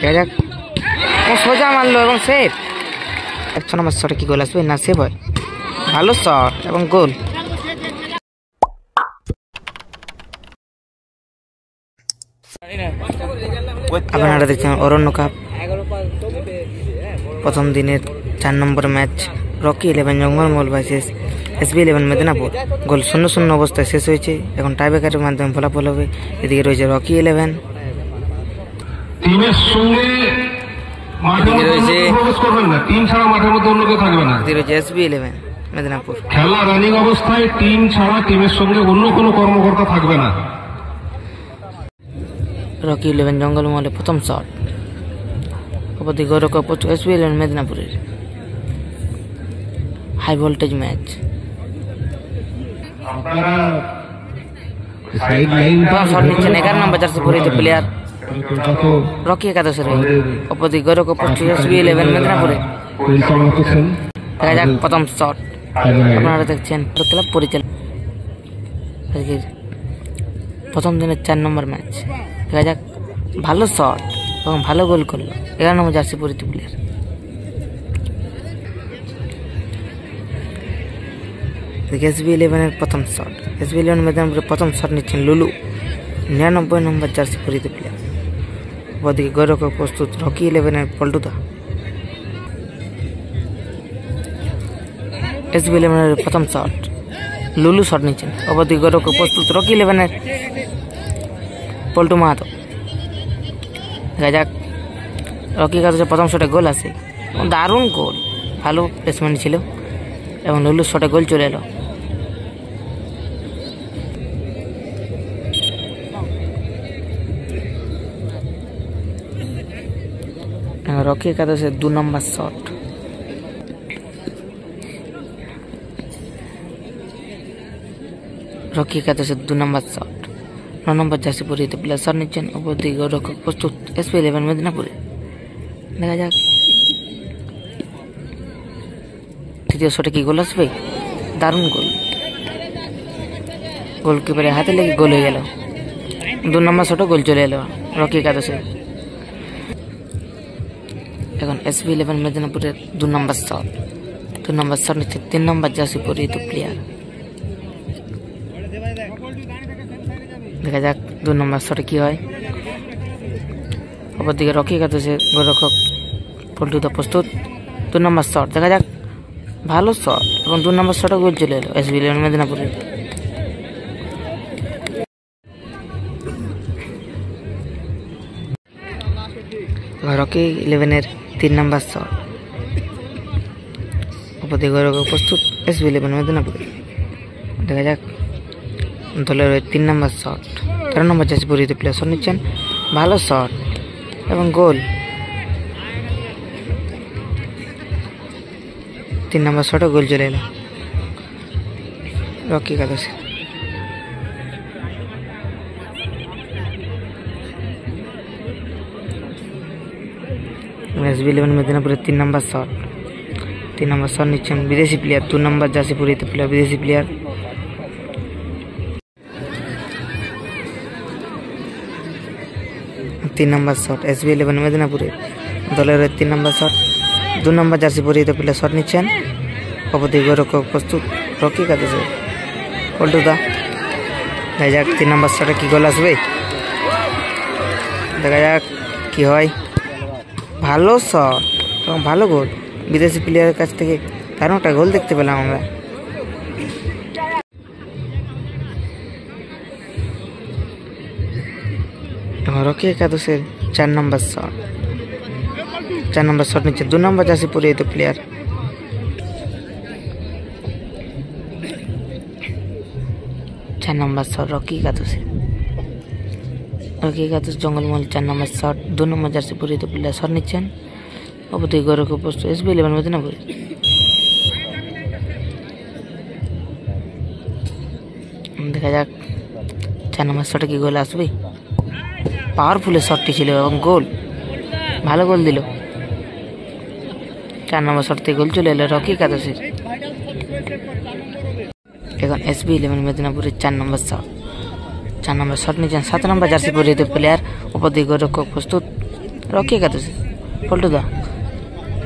দেখা যাক ও সোজা মারলো এবং সেভ। 100 নম্বর শটে কি গোল আসবে না সেভ হয়? ভালো শট এবং গোল। আপনারা দেখছেন অরণ্য কাপ প্রথম দিনের 4 নম্বর match Rocky 11 Jangalmahal versus SB 11 Medinipur. Goal 0-0 অবস্থায় শেষ হয়েছে। এখন টাইব্রেকারের মাধ্যমে ফলাফল হবে। এদিকে রয়েছে রকি 11, টিমের সঙ্গে মাঠে রয়েছে প্রবেশ করবেন না, টিম ছাড়া মাঠের মধ্যে অন্য কেউ থাকবে না। এদিকে রয়েছে SB 11 মেদিনীপুর। খেলা রানিং অবস্থায় টিম ছাড়া টিমের সঙ্গে অন্য কোনো কর্মকর্তা থাকবে না। রকি 11 জঙ্গলমহলে প্রথম শট। অপরদিকে গোলরক্ষক SB 11 মেদিনীপুরের। High voltage match. শট নিচ্ছেন 11 নম্বর জার্সি পরিহিত প্লেয়ার রকি একাদশের। অপরদিকে গোলরক্ষক SB 11 মেদিনীপুরের। দেখা যাক প্রথম শট। আপনারা দেখছেন ক্লাব পরিচালক প্রথম দিনের 4 নম্বর ম্যাচ। দেখা যাক ভালো শট এবং ভালো গোল করলো 11 নম্বর জার্সি পরিহিত প্লেয়ার। SB 11 এর প্রথম শট। SB 11 মেদিনীপুরের প্রথম শট নিচ্ছেন লুলু 99 নম্বর জার্সি পরিহিত প্লেয়ার। অপরদিকে গোলরক্ষক প্রস্তুত রকি 11 এর পল্টুদা। SB 11 এর প্রথম শট লুলু শট নিচ্ছেন। অপরদিকে গোলরক্ষক প্রস্তুত রকি 11 এর পল্টু মাহাতো। দেখা যাক রকি একাদশের প্রথম শটে গোল আসে, দারুণ গোল, ভালো প্লেসমেন্ট ছিল এবং লুলুর শটে গোল চলে এলো। রকি একাদশের 2 নম্বর শট। রকি একাদশের 2 নম্বর শট 9 নম্বর জার্সি পরিহিত প্লেয়ার শট নিচ্ছেন। অপরদিকে গোলরক্ষক প্রস্তুত SB 11 মেদিনীপুরে। দেখা যাক তৃতীয় শটে কি গোল আসবে? দারুণ গোল, গোলকিপারের হাতে লেগে গোল হয়ে গেল। 2 নম্বর শটে গোল চলে এলো রকি একাদশে। এখন SB 11 মেদিনীপুরের 2 নম্বর শট। 2 নম্বর শট নিচ্ছে 3 নম্বর জার্সি পরিহিত প্লেয়ার। দেখা যাক 2 নম্বর শটে কি হয়। অপরদিকে রকি একাদশে গোলরক্ষক পল্টুদা প্রস্তুত। 2 নম্বর শট। দেখা যাক ভালো শট এবং 2 নম্বর শটে গোল চলে এলো SB 11 মেদিনীপুরের। রকি 11 এর 3 নম্বর শট। অপরদিকে গোলরক্ষক প্রস্তুত SB 11 মেদিনীপুরে। দেখা যাক দলের 3 নম্বর শট। 13 নম্বর জার্সি পরিহিত প্লেয়ার শট নিচ্ছেন। ভালো শট এবং গোল। 3 নম্বর শটে গোল চলে এলো রকি একাদশে। SB 11 মেদিনীপুরের 3 নম্বর শট। 3 নম্বর শট নিচ্ছেন বিদেশি প্লেয়ার 2 নম্বর জার্সি পরিহিত প্লেয়ার বিদেশি প্লেয়ার। 3 নম্বর শট SB 11 মেদিনীপুরের দলের 3 নম্বর শট। 2 নম্বর জার্সি পরিহিত প্লেয়ার শট নিচ্ছেন। অপরদিকে গোলরক্ষক প্রস্তুত রকি একাদশে পল্টুদা। দেখা যাক 3 নম্বর শটে কি গোল আসবে? দেখা যাক কি হয়। ভালো শট এবং ভালো গোল, বিদেশি প্লেয়ারের কাছ থেকে দারুণ একটা গোল দেখতে পেলাম আমরা। রকি একাদশের 4 নম্বর শট। 4 নম্বর শট নিচ্ছে 2 নম্বর জার্সি পরিহিত প্লেয়ার। নম্বর শট রকি একাদশে। রকি একাদশ জঙ্গলমহল 4 নম্বর শট। 2 নম্বর জার্সি পরিহিত প্লেয়ার শট নিচ্ছেন। অপরদিকে গোলরক্ষক প্রস্তুত SB 11 মেদিনীপুর। দেখা যাক 4 নম্বর শটে কি গোল আসবে? পাওয়ারফুল শটটি ছিল এবং গোল, ভালো গোল দিল। 4 নম্বর শট থেকে গোল চলে এলো রকি একাদশের। এখন SB 11 মেদিনীপুরের 4 নম্বর শট। 4 নম্বর শট নিচ্ছেন 7 নম্বর জার্সি পরিহিত প্লেয়ার। অপরদিকে গোলরক্ষক প্রস্তুত রকি একাদশী পল্টু দা।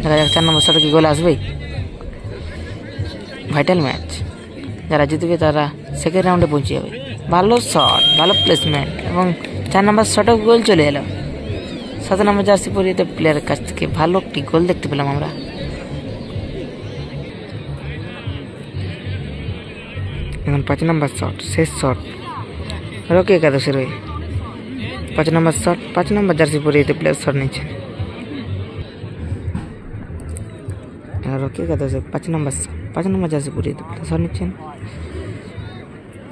দেখা যাক 4 নম্বর শটে কি গোল আসবে। ভাইটাল ম্যাচ, যারা জিতবে তারা সেকেন্ড রাউন্ডে পৌঁছে যাবে। ভালো শট, ভালো প্লেসমেন্ট এবং 4 নম্বর শটেও গোল চলে এলো। 7 নম্বর জার্সি পরিহিত প্লেয়ারের কাছ থেকে ভালো একটি গোল দেখতে পেলাম আমরা। এখন 5 নম্বর শট, শেষ শট রকি একাদশের হয়ে। 5 নম্বর শট, 5 নম্বর জার্সি পরিহিত প্লেয়ার শট নিচ্ছে। রকি একাদশে 5 নম্বর শট, 5 নম্বর জার্সি পরিহিত প্লেয়ার শট নিচ্ছেন।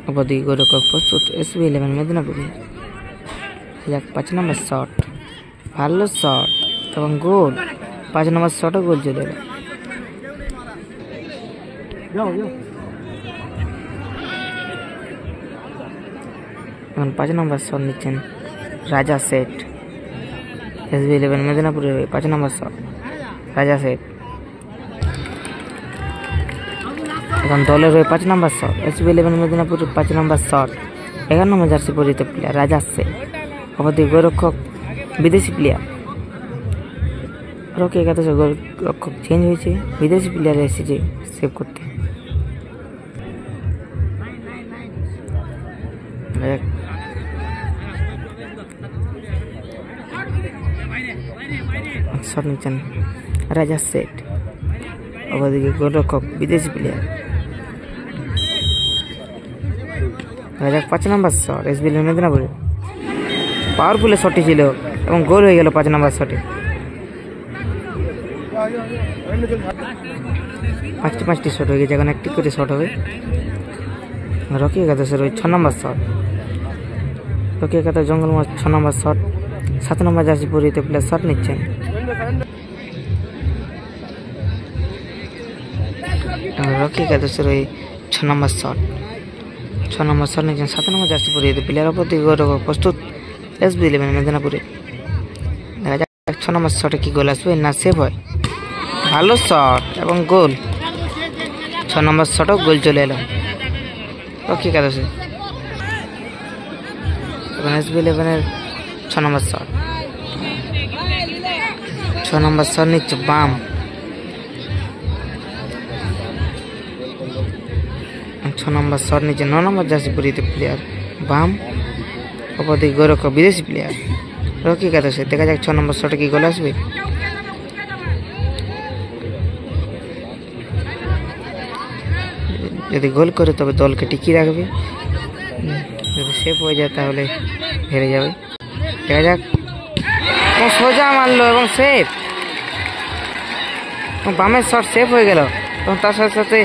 অপরদিকে গোলরক্ষক প্রস্তুত SB11 মেদিনীপুরে। 5 নম্বর শট, ভালো শট এবং গোল। 5 নম্বর শটও গোল চলে এলো। এখন 5 নম্বর শট নিচ্ছেন রাজা সেট। SB11 মেদিনীপুরের 5 নম্বর শট, রাজা সেট। এখন দলের হয়ে 5 নম্বর শট, SB11 মেদিনীপুরের 5 নম্বর শট। 11 নম্বর জার্সি পরিহিত প্লেয়ার রাজা সেট। অপরদিকে গোলরক্ষক বিদেশি প্লেয়ার। রকি একাদশে গোলরক্ষক চেঞ্জ হয়েছে, বিদেশি প্লেয়ার এসেছে সেভ করতে। শট নিচ্ছেন রাজা সেট। অপরদিকে গোলরক্ষক বিদেশি প্লেয়ার। রাজা 5 নম্বর শট, SB11 মেদিনীপুরে। পাওয়ারফুল শটটি ছিল এবং গোল হয়ে গেল 5 নম্বর শটে। 5টি শট হয়ে গেছে, এখন একটি করে শট হবে। রকি একাদশের ওই 6 নম্বর শট, রকি একাদশ জঙ্গল মাছ 6 নম্বর শট। 7 নম্বর জার্সি পরিহিত প্লেয়ার শট নিচ্ছেন। রকি একাদশের ওই 6 নম্বর শট, 6 নম্বর শট নিচ্ছেন 7 নম্বর জার্সি পরিহিত প্লেয়ার। অপরদিকে গোলরক্ষক প্রস্তুত SB11 মেদিনীপুরে। দেখা যাক 6 নম্বর শটে কি গোল আসবে না সেভ হয়। ভালো শট এবং গোল। 6 নম্বর শটও গোল চলে এলো রকি একাদশে। এখন SB11 এর 6 নম্বর শট, 6 নম্বর শট নিচ্ছে বাম। 6 নম্বর শট নিচ্ছে 9 নম্বর জার্সি পরিহিত প্লেয়ার বাম। অপরদিকে গোলরক্ষক বিদেশি প্লেয়ার রকি একাদশে। দেখা যাক 6 নম্বর শটে কি গোল আসবে। যদি গোল করে তবে দলকে টিকিয়ে রাখবে, যদি সেভ হয়ে যায় তাহলে হেরে যাবে। দেখা যাক, সোজা মারলো এবং সেভ। বামের শট সেভ হয়ে গেল এবং তার সাথে সাথে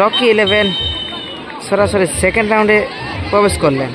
রকি 11 সরাসরি সেকেন্ড রাউন্ডে প্রবেশ করলেন।